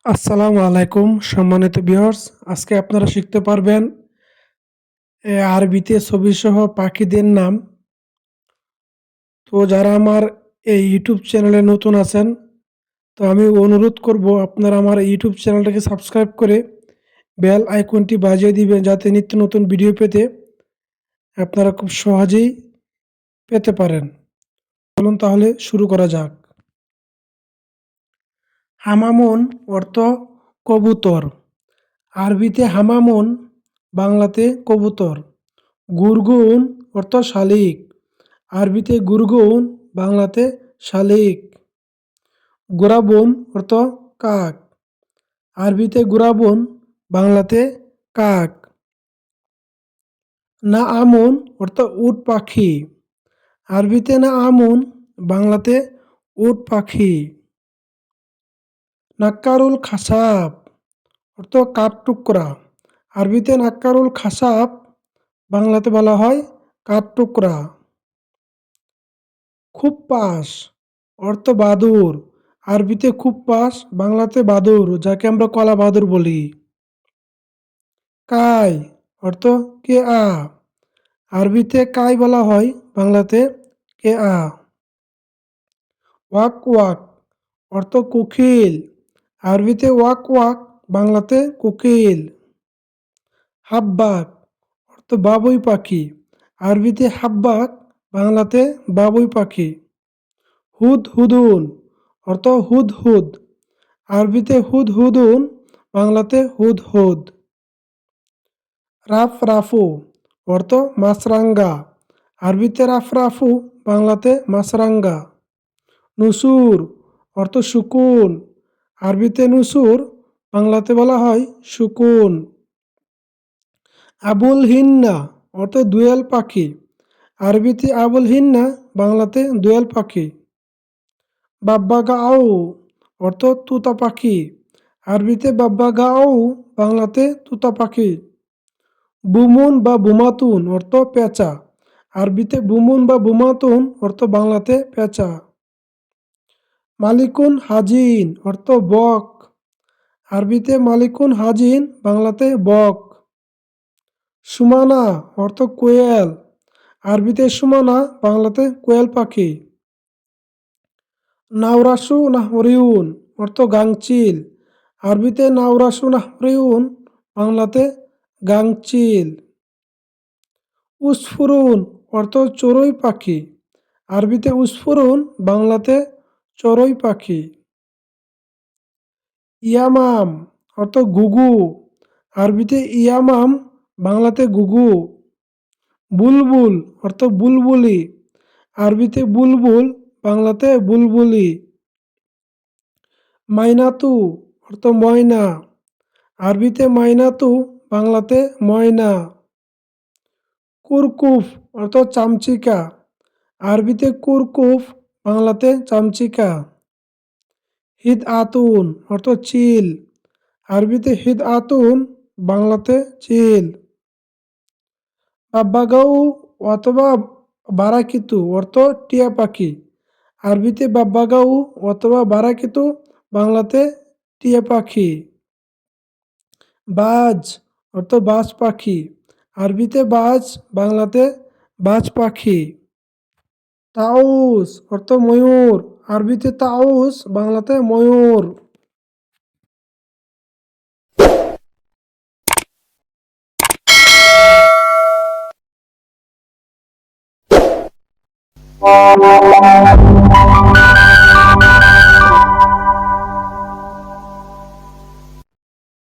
আসসালামু আলাইকুম সম্মানিত ভিউয়ার্স। আজকে আপনারা শিখতে পারবেন আরবিতে ছবিসহ পাখিদের নাম। তো যারা আমার এই ইউটিউব চ্যানেলে নতুন আছেন, তো আমি অনুরোধ করব আপনারা আমার ইউটিউব চ্যানেলটাকে সাবস্ক্রাইব করে বেল আইকনটি বাজিয়ে দিবেন, যাতে নিত্য নতুন ভিডিও পেতে আপনারা খুব সহজেই পেতে পারেন। চলুন তাহলে শুরু করা যাক। হামামুন অর্থ কবুতর। আরবিতে হামামুন, বাংলাতে কবুতর। গুরগুন অর্থ শালিক। আরবিতে গুরগুন, বাংলাতে শালিক। গুরাবুন অর্থ কাক। আরবিতে গুরাবুন, বাংলাতে কাক। না আমুন অর্থ উট পাখি। আরবিতে না আমুন, বাংলাতে উট পাখি। নাক্কারুল খাসাব অর্থ কাঠটুকরা। আরবিতে নাক্কারুল খাসাব, বাংলাতে বলা হয় কাঠটুকরা। খুপ্পাস অর্থ বাদুড়। আরবিতে খুপ্পাস, বাংলাতে বাদুড়, যাকে আমরা কলা বাদুড় বলি। কাই অর্থ কে আ। আরবিতে কাই বলা হয়, বাংলাতে কে আ। ওয়াক ওয়াক অর্থ কোকিল। আরবিতে ওয়াক ওয়াক, বাংলাতে কোকিল। হাব্বাক অর্থ বাবুই পাখি। আরবিতে হাব্বাক, বাংলাতে বাবুই পাখি। হুদ হুদুন অর্থ হুদহুদ। আরবিতে হুদ হুদুন, বাংলাতে হুদ হুদ। রাফ রাফু অর্থ মাছরাঙ্গা। আরবিতে রাফ রাফু, বাংলাতে মাছরাঙ্গা। নুসুর অর্থ সুকুন। আরবিতে নুসুর, বাংলাতে বলা হয় সুকুন। আবুল হিন্না অর্থ দোয়েল পাখি। আরবিতে আবুল হিন্না, বাংলাতে দোয়েল পাখি। বাব্বাগাও অর্থ তুতা পাখি। আরবিতে বাব্বাগাও, বাংলাতে তুতা পাখি। বুমুন বা বুমাতুন অর্থ পেঁচা। আরবিতে বুমুন বা বুমাতুন অর্থ বাংলাতে পেঁচা। মালিকুন হাজিন অর্থ বক। আরবিতে মালিকুন হাজিন, বাংলাতে বক। সুমানা অর্থ কোয়েল। আরবিতে সুমানা, বাংলাতে কোয়েল পাখি। নাওরাসু নাহরিউন অর্থ গাংচিল। আরবিতে নাওরাসু নাহরিউন, বাংলাতে গাংচিল। উসফুরুন অর্থ চড়ুই পাখি। আরবিতে উসফুরুন, বাংলাতে চড়ুই পাখি। ইয়ামাম অর্থ গুগু। আরবিতে ইয়ামাম, বাংলাতে গুগু। বুলবুল অর্থ বুলবুলি। আরবিতে বুলবুল, বাংলাতে বুলবুলি। মাইনাতু অর্থ ময়না। আরবিতে মাইনাতু, বাংলাতে ময়না। কুরকুফ অর্থ চামচিকা। আরবিতে কুরকুফ, বাংলাতে চামচিকা। হিদ আতুন অর্থ চিল। আরবিতে হিদ আতুন, বাংলাতে চিল। বাব্বাগাউ অথবা বারাকিতু অর্থ টিয়া পাখি। আরবিতে বাব্বাগাউ অথবা বারাকিতু, বাংলাতে টিয়া পাখি। বাজ অর্থ বাজ পাখি। আরবিতে বাজ, বাংলাতে বাজ পাখি। তাউস অর্থ ময়ূর। আরবিতে তাউস, বাংলাতে ময়ূর।